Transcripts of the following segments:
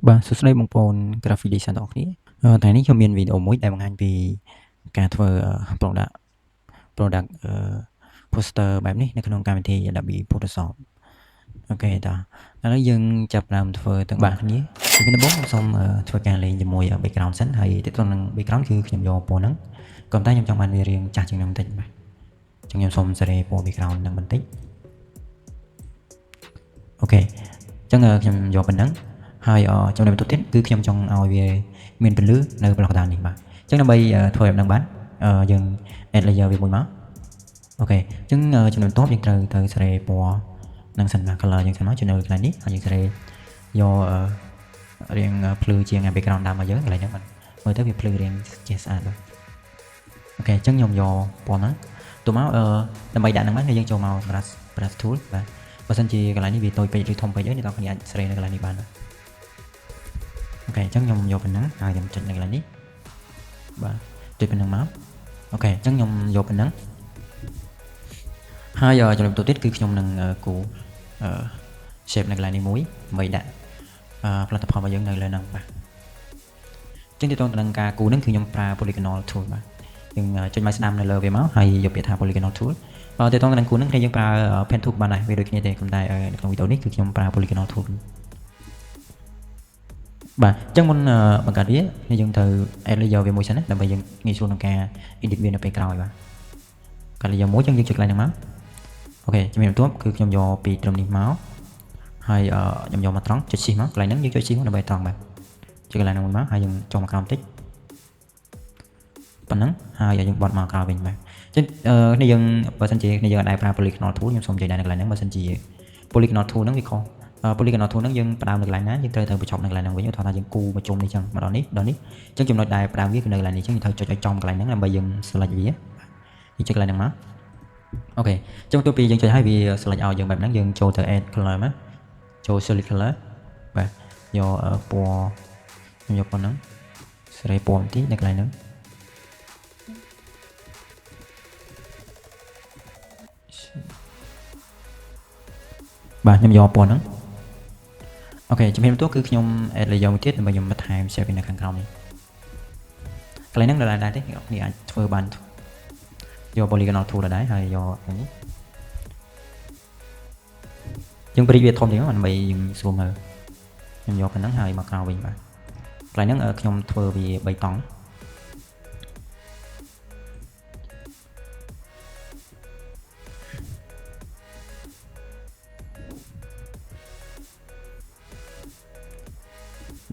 បាទសួស្តីបងប្អូន Graphic Design ទាំងអស់គ្នាថ្ងៃនេះខ្ញុំមានវីដេអូមួយដែលបង្ហាញពីការធ្វើ product poster បែបនេះនៅក្នុងកម្មវិធី Adobe Photoshop អូខេតើឥឡូវយើងចាប់ផ្ដើមធ្វើទាំងបាទគ្នាពីដំបូងខ្ញុំសូមធ្វើការលេងជាមួយ background សិនហើយទាក់ទងនឹង background គឺខ្ញុំយកពណ៌ហ្នឹងក៏តែខ្ញុំចង់បានវារាងចាស់ជាងនេះបន្តិចបាទអញ្ចឹងខ្ញុំសូមសេរីពណ៌ background ហ្នឹងបន្តិចអូខេអញ្ចឹងខ្ញុំយកប៉ុណ្ណឹងហើយចំណុចបន្ទាប់ទៀតគឺខ្ញុំចង់ឲ្យវាមានពន្លឺនៅប្លុកកណ្ដាលនេះបាទអញ្ចឹងដើម្បីធ្វើឲ្យបានយើង add layer វាមួយមកអូខេអញ្ចឹងចំណុចបន្ទាប់យើងត្រូវទៅសេរីពណ៌នឹងសិនបាទ color យើងសិនមកនៅកន្លែងនេះហើយយើងសេរីយករាងភ្លឺជាង background ដើមរបស់យើងកន្លែងហ្នឹងបាទមើលទៅវាភ្លឺរាងជាស្អាតបាទអូខេអញ្ចឹងខ្ញុំយកពណ៌ហ្នឹងទៅមកដើម្បីដាក់ហ្នឹងមកយើងចូលមក brush tool បាទបើសិនជាកន្លែងនេះវាតូចពេកឬធំពេកអ្នកនរគ្នាអាចសេរីនៅកន្លែងនេះបានបាទអូខេអញ្ចឹងខ្ញុំយកប៉ុណ្ណឹងហើយខ្ញុំចុចនៅកន្លែងនេះបាទចុចប៉ុណ្ណឹងមកអូខេអញ្ចឹងខ្ញុំយកប៉ុណ្ណឹងហើយចំណុចបន្ទាប់ទៀតគឺខ្ញុំនឹងគូ shape នៅកន្លែងនេះមួយដើម្បីដាក់ផលិតផលរបស់យើងនៅលើហ្នឹងបាទអញ្ចឹងទាក់ទងទៅនឹងការគូហ្នឹងគឺខ្ញុំប្រើ polygonal tool បាទយើងចុចមកស្ដាំនៅលើវាមកហើយយកពាក្យថា polygonal tool ទាក់ទងទៅនឹងគូហ្នឹងគឺយើងប្រើ pen tool បានដែរវាដូចគ្នាទេប៉ុន្តែនៅក្នុងវីដេអូនេះគឺខ្ញុំប្រើ polygonal tool បាទអញ្ចឹងមុនបង្កើតវាយើងត្រូវ add layer វាមួយសិនណាដើម្បីយើងងាយស្រួលក្នុងការ edit វានៅពេលក្រោយបាទកាត់ layer មួយអញ្ចឹងយើងចុចកន្លែងហ្នឹងមកអូខេជំរាបបន្ទាប់គឺខ្ញុំយកពីត្រឹមនេះមកហើយខ្ញុំយកមកត្រង់ចុច shift មកកន្លែងហ្នឹងយើងចុច shift មកដើម្បីត្រង់បាទចុចកន្លែងហ្នឹងមួយមកហើយយើងចុះមកក្រោមបន្តិចប៉ុណ្ណឹងហើយយើងបត់មកក្រោយវិញបាទអញ្ចឹងនេះយើងបើសិនជានេះយើងអាចប្រើ polygonal tool ខ្ញុំសូមនិយាយដែរនៅកន្លែងហ្នឹងបើសិនជា polygonal tool ហ្នឹងវាខុសpolygonal tool ហ្នឹងយើងផ្ដើមនៅកន្លែងណាយើងត្រូវទៅបញ្ចប់នៅកន្លែងហ្នឹងវិញឧទាហរណ៍ថាយើងគូមកជុំនេះចឹងមកដល់នេះអញ្ចឹងចំណុចដែលផ្ដើមវាគឺនៅកន្លែងនេះអញ្ចឹងយើងត្រូវចុចឲ្យចំកន្លែងហ្នឹងដើម្បីយើង select វាយើងចុចកន្លែងហ្នឹងមកអូខេអញ្ចឹងទោះពីយើងចុចឲ្យវា select ឲ្យយើងបែបហ្នឹងយើងចូលទៅ add color មកចូល solid color បាទយកពណ៌ខ្ញុំយកពណ៌ហ្នឹងសេរីពណ៌បន្តិចនៅកន្លែងហ្នឹងបាទខ្ញុំយកពណ៌ហ្នឹងអូខេជំរាបបន្ទាប់គឺខ្ញុំ add layer មួយទៀតដើម្បីខ្ញុំបន្ថែម shape នៅខាងក្រោមនេះកន្លែងហ្នឹងដែរទេអ្នកគ្នាអាចធ្វើបានយក polygonal tool ដែរហើយយកនេះយើងព្រីវាធំទៀតដើម្បីយើងស្រួលមើលខ្ញុំយកប៉ុណ្ណឹងហើយមកក្រោមវិញបាទកន្លែងហ្នឹងខ្ញុំធ្វើវា3តង់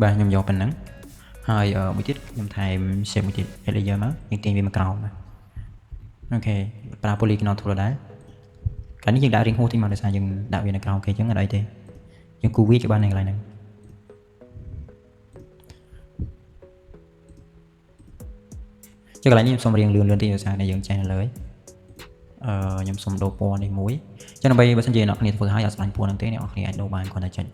បាទខ្ញុំយកប៉ុណ្ណឹងហើយមួយទៀតខ្ញុំថែម shape មួយទៀត layer មកយើងទាញវាមកក្រោមបាទអូខេប្រើ polygonal tool ដែរកាលនេះយើងដាក់រៀងហួសតិចមកដោយសារយើងដាក់វានៅក្រោមគេអញ្ចឹងអត់អីទេយើងគូវាច្បាស់នៅកន្លែងហ្នឹងចុះកន្លែងនេះខ្ញុំសូមរៀងលឿនតិចដោយសារតែយើងចេះនៅលើខ្ញុំសូមដូរពណ៌នេះមួយអញ្ចឹងដើម្បីបើសិនជាអ្នកគ្នាធ្វើឲ្យអត់ស្ដាញ់ពណ៌ហ្នឹងទេអ្នកគ្នាអាចដូរបានគ្រាន់តែចុច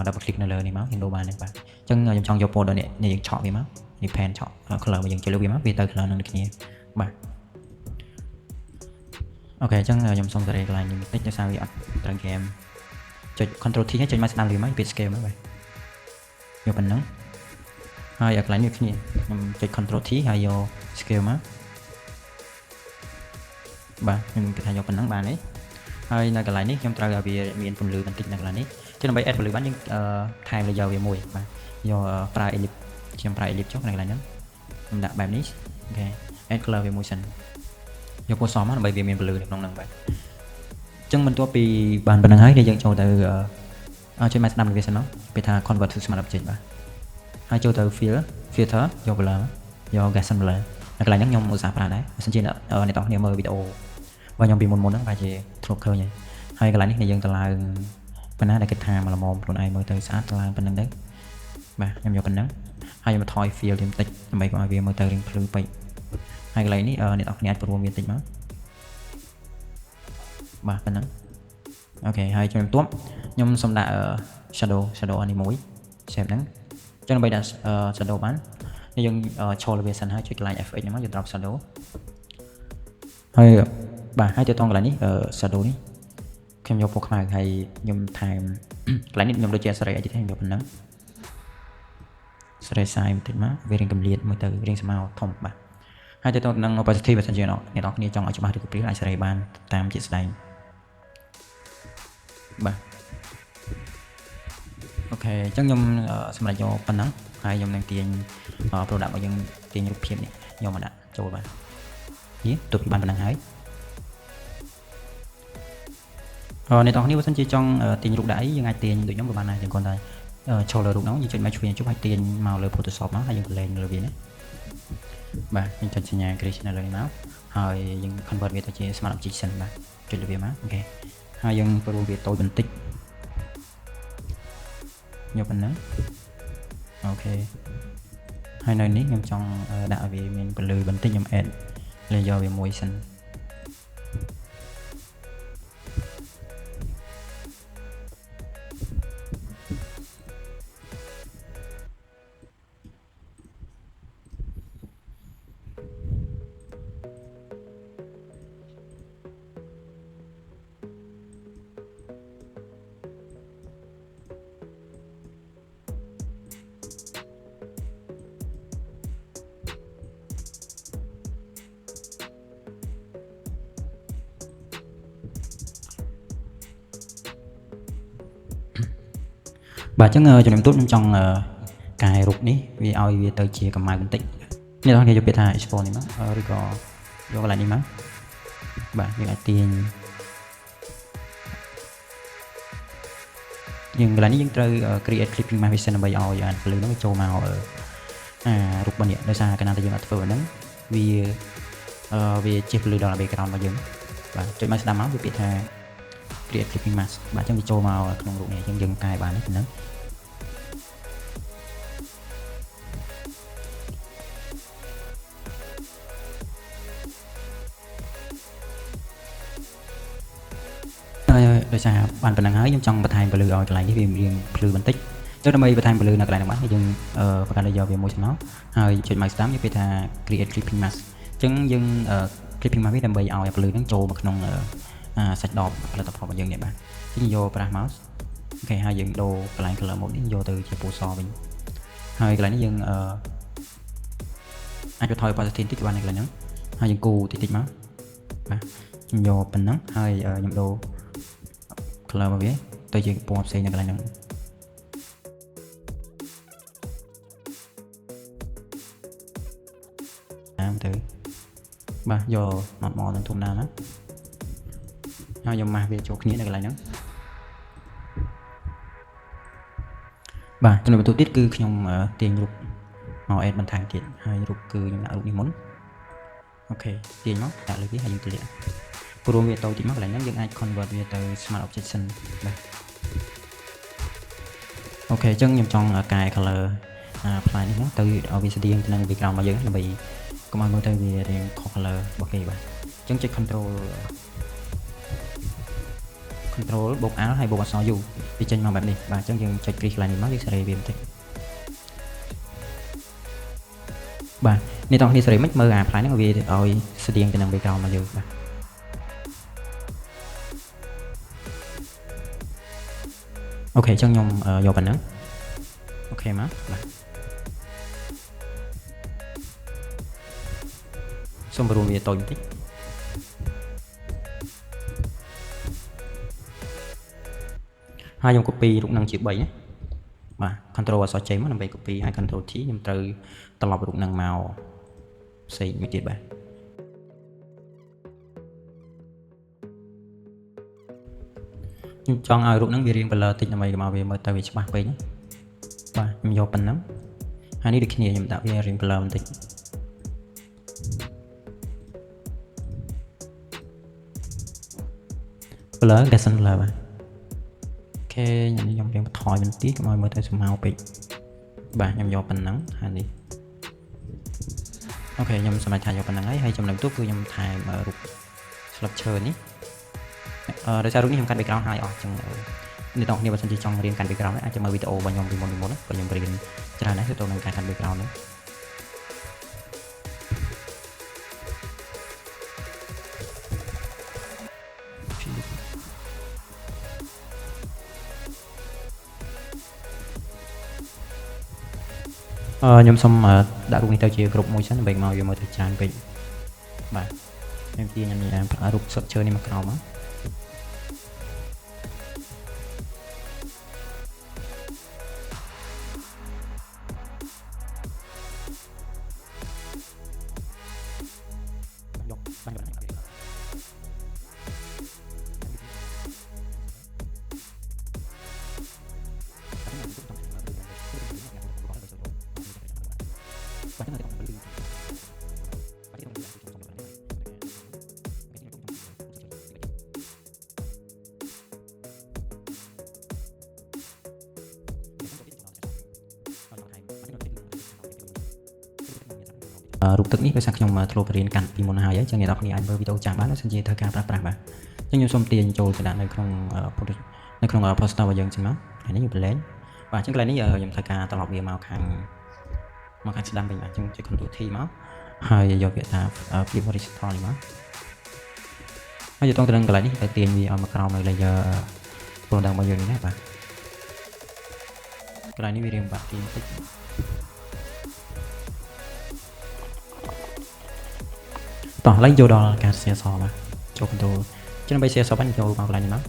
double click នៅលើនេះមកយើងដូរបានទេបាទអញ្ចឹងខ្ញុំចង់យកពណ៌ដល់នេះយើងឆក់វាមកនេះ pen ឆក់ color របស់យើងចុចលើវាមកវាទៅ color នឹងដូចគ្នាបាទអូខេអញ្ចឹងខ្ញុំសូមសេរីកន្លែងនេះបន្តិចដោយសារវាអត់ត្រូវ game ចុច control T ហើយចុចមកស្ដាំវាមកពី scale មកបាទយកប៉ុណ្ណឹងហើយកន្លែងនេះគ្នាខ្ញុំចុច control T ហើយយក scale មកបាទខ្ញុំគិតថាយកប៉ុណ្ណឹងបានទេហើយនៅកន្លែងនេះខ្ញុំត្រូវឲ្យវាមានពន្លឺបន្តិចនៅកន្លែងនេះចឹងដើម្បី add ពន្លឺបានយើងថែម layer វាមួយបាទយកប្រើ ellipse ខ្ញុំប្រើ ellipse ចុះនៅកន្លែងហ្នឹងខ្ញុំដាក់បែបនេះអូខេ add color វាមួយសិនយកពណ៌សមមកដើម្បីវាមានពន្លឺនៅក្នុងហ្នឹងបាទអញ្ចឹងបន្ទាប់ពីបានប៉ុណ្្នឹងហើយយើងចូលទៅចុចមកស្ដាំវាសិនមកពេលថា convert to smart object បាទហើយចូលទៅ filter យក blur យក Gaussian blur នៅកន្លែងហ្នឹងខ្ញុំឧស្សាហ៍ប្រើដែរបើសិនជាអ្នកនរគ្នាមើលវីដេអូរបស់ខ្ញុំពីមុនហ្នឹងបែរជាធ្លាប់ឃើញហើយកន្លែងនេះយើងទៅឡើងប៉ុណ្ណាដែលគិតថាមកល្មមខ្លួនឯងមើលទៅស្អាតទៅឡើងប៉ុណ្្នឹងទៅបាទខ្ញុំយកប៉ុណ្្នឹងហើយខ្ញុំថយ fill វាបន្តិចដើម្បីកុំឲ្យវាមើលទៅរៀងភ្លឺពេកហើយកន្លែងនេះអ្នកនរគ្នាអាចព្រមវាបន្តិចមកបាទប៉ុណ្ណឹងអូខេហើយជំរាបបន្ទាប់ខ្ញុំសូមដាក់ shadow អានេះមួយ shape ហ្នឹងអញ្ចឹងដើម្បីដាក់ shadow បានយើងឈរលើវាសិនហើយចុចកន្លែង fx ហ្នឹងមកយើង drop shadow ហើយបាទហើយទៅតងកន្លែងនេះ shadow នេះខ្ញុំយកពណ៌ខ្មៅហើយខ្ញុំថែមកន្លែងនេះខ្ញុំដូចជាសេរីអីទៀតខ្ញុំយកប៉ុណ្ណឹង ស្រីសាយបន្តិចមកវារៀងកម្លៀតមួយទៅរៀងស្មៅធំបាទហើយទៅនឹង opacity បើសិនជាអ្នកនរគ្នាចង់ឲ្យច្បាស់ឬក៏ព្រាលអាចសេរីបានតាមជាក់ស្ដែងបាទអូខេអញ្ចឹងខ្ញុំសម្រាប់យកប៉ុណ្ណឹងហើយខ្ញុំនឹងទាញ product របស់យើងទាញរូបភាពនេះយកមកដាក់ចូលបាទនេះទុកបានប៉ុណ្ណឹងហើយអ្នកនរគ្នាបើសិនជាចង់ទាញរូបដាក់អីយើងអាចទាញដូចខ្ញុំក៏បានដែរយើងគ្រាន់តែចូលលើរូបនោះយើងចុចមកឆ្វេងជុំហើយទាញមកលើ Photoshop មកហើយយើងបន្លែងលើវាណាបាទយើងចុចសញ្ញា creation លើនេះមកហើយយើង convert វាទៅជា smart object សិនបាទចុចលើវាមកអូខេហើយយើងព្រោះវាតូចបន្តិចយកប៉ុណ្ណឹងអូខេហើយនៅនេះខ្ញុំចង់ដាក់វាមានពលឺបន្តិចខ្ញុំ add layer វាមួយសិនបាទអញ្ចឹងជំរាបទូខ្ញុំចង់កែរូបនេះវាឲ្យវាទៅជាកម្ៅបន្តិចអ្នកនរគ្នាយកពាក្យថា export នេះមកឬក៏យកកន្លែងនេះមកបាទយើងអាចទាញយើងកន្លែងនេះយើងត្រូវ create clipping mask vision ដើម្បីឲ្យអាពលឺនោះចូលមករូបរបស់នេះដោយសារកាលណាតែយើងអត់ធ្វើហ្នឹងវាជិះពលឺដល់ background របស់យើងបាទចុចមកស្ដាំមកវាពាក្យថា create clipping mask បាទអញ្ចឹងវាចូលមកក្នុងរូបនេះអញ្ចឹងយើងកែបានទេហ្នឹងដោយសារបានប៉ុណ្ណឹងហើយខ្ញុំចង់បន្ថែមពលឺឲ្យកន្លែងនេះវារៀងភ្លឺបន្តិចទៅដើម្បីបន្ថែមពលឺនៅកន្លែងហ្នឹងបានយើងបង្កើតយកវាមួយមកហើយចុច mouse តាមវាគេថា create clipping mask អញ្ចឹងយើង clipping mask វាដើម្បីឲ្យពលឺហ្នឹងចូលមកក្នុងសាច់ដបផលិតផលរបស់យើងនេះបាទអញ្ចឹងយកប្រាស់ mouse អូខេហើយយើងដូរកន្លែង color mode នេះយកទៅជាពណ៌សវិញហើយកន្លែងនេះយើងអាចបន្ថយ opacity តិចបាននៅកន្លែងហ្នឹងហើយយើងគូតិចមកបាទខ្ញុំយកប៉ុណ្ណឹងហើយខ្ញុំដូរ color របស់វាទៅជាពណ៌ផ្សេងនៅកន្លែងហ្នឹងតាមទៅបាទយក not more នឹងធំណាស់ណាហើយយកម៉ាស់វាចូលគ្នានៅកន្លែងហ្នឹងបាទចំណុចបន្ទាប់ទៀតគឺខ្ញុំទាញរូបមក add បន្ថែមទៀតហើយរូបគឺខ្ញុំដាក់រូបនេះមុនអូខេទាញមកដាក់លើវាហើយយើងទម្លាក់ព្រមវាតូចតិចមកកន្លែងហ្នឹងយើងអាច convert វាទៅ smart object សិនបាទអូខេអញ្ចឹងខ្ញុំចង់កែ color ផ្លែនេះទៅឲ្យវាស្តៀងទៅនឹង background របស់យើងដើម្បីកុំឲ្យមើលទៅវារៀងខុស color របស់គេបាទអញ្ចឹងចុច control បូក Alt ហើយបូកអក្សរ U វាចេញមកបែបនេះបាទអញ្ចឹងយើងចុច crease កន្លែងនេះមកយើងសេរីវាបន្តិចបាទនេះតោះគ្នាសេរីមិនមើលផ្លែហ្នឹងវាឲ្យស្តៀងទៅនឹង background របស់យើងបាទអូខេអញ្ចឹងខ្ញុំយកប៉ុណ្ណឹងអូខេមកបាទសូមរួមវាតូចបន្តិចហើយខ្ញុំ copy រូបនឹងជា3ណាបាទ control អក្សរ J មកដើម្បី copy ហើយ control T ខ្ញុំត្រូវត្រឡប់រូបនឹងមកផ្សេងមួយទៀតបាទខ្ញុំចង់ឲ្យរូបហ្នឹងវារៀង blur តិចដើម្បីកុំឲ្យវាមើលទៅវាច្បាស់ពេកណាបាទខ្ញុំយកប៉ុណ្ណឹងហើយនេះដូចគ្នាខ្ញុំដាក់វារៀង blur បន្តិច blur gestion blur បាទអូខេខ្ញុំរៀងបន្ថយបន្តិចកុំឲ្យមើលទៅស្មៅពេកបាទខ្ញុំយកប៉ុណ្ណឹងហើយនេះអូខេខ្ញុំសម្រេចថាយកប៉ុណ្ណឹងហើយចំណុចបន្ទាប់គឺខ្ញុំថែមរូបស្លឹកឈើនេះដោយសាររូបនេះខ្ញុំកាត់ background ហើយអស់ចឹងអ្នកនរគ្នាបើសិនជាចង់រៀនកាត់ background អាចមើលវីដេអូរបស់ខ្ញុំពីមុនក៏ខ្ញុំរៀនច្រើនដែរទៅនឹងការកាត់ background នេះ ខ្ញុំសុំដាក់រូបនេះទៅជាក្រុមមួយសិនដើម្បីមកវាមើលទៅច្រើនពេកបាទខ្ញុំទាញខ្ញុំប្រើរូបសុតជើនេះមកក្រោមមករូបទឹកនេះដោយសារខ្ញុំធ្លាប់រៀនកាន់ពីមុនហើយអញ្ចឹងអ្នកនរគ្នាអាចមើលវីដេអូចាំបានសិនជាធ្វើការប្រើប្រាស់បាទអញ្ចឹងខ្ញុំសូមទាញចូលទៅដាក់នៅក្នុងposter របស់យើងចឹងមកហើយនេះខ្ញុំបលែងបាទអញ្ចឹងកន្លែងនេះខ្ញុំធ្វើការត្រឡប់វាមកខាងស្ដាំវិញបាទអញ្ចឹងចុច Ctrl T មកហើយយកវាថាភាព horizontal នេះមកហើយយកទៅនឹងកន្លែងនេះទៅទាញវាឲ្យមកក្រោមនៅ layer product របស់យើងនេះណាបាទកន្លែងនេះវារៀងបាក់ទាញតិចតោះឡើងចូលដល់ការ share សបាទចូល Control ចឹងដើម្បី share សបានចូលមកកន្លែងនេះមក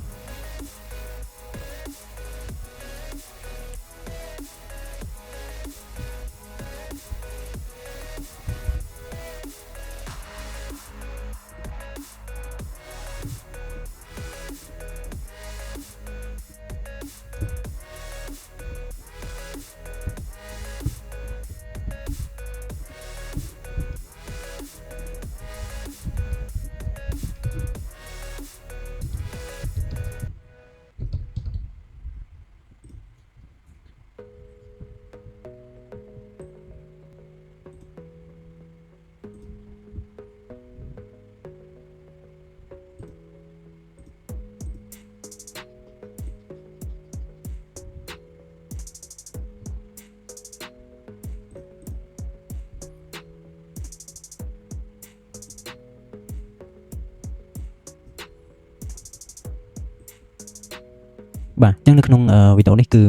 បាទអញ្ចឹងនៅក្នុងវីដេអូនេះគឺ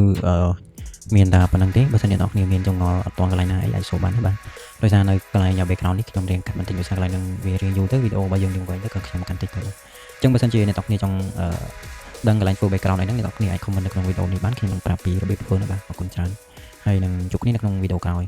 មានតែប៉ុណ្្នឹងទេបើសិនអ្នកនរគ្នាមានចម្ងល់អត់ទាន់កន្លែងណាអីអាចសួរបានណាបាទដោយសារនៅកន្លែង background នេះខ្ញុំរៀងកាត់បន្តិចដោយសារកន្លែងនឹងវារៀងយូរទៅវីដេអូរបស់យើងយូរវិញទៅក៏ខ្ញុំកាន់តិចទៅអញ្ចឹងបើសិនជាអ្នកនរគ្នាចង់ដឹងកន្លែង full background អីហ្នឹងអ្នកនរគ្នាអាច comment នៅក្នុងវីដេអូនេះបានខ្ញុំនឹងប្រាប់ពីរបៀបធ្វើណាបាទអរគុណច្រើនហើយនឹងជួបគ្នានៅក្នុងវីដេអូក្រោយ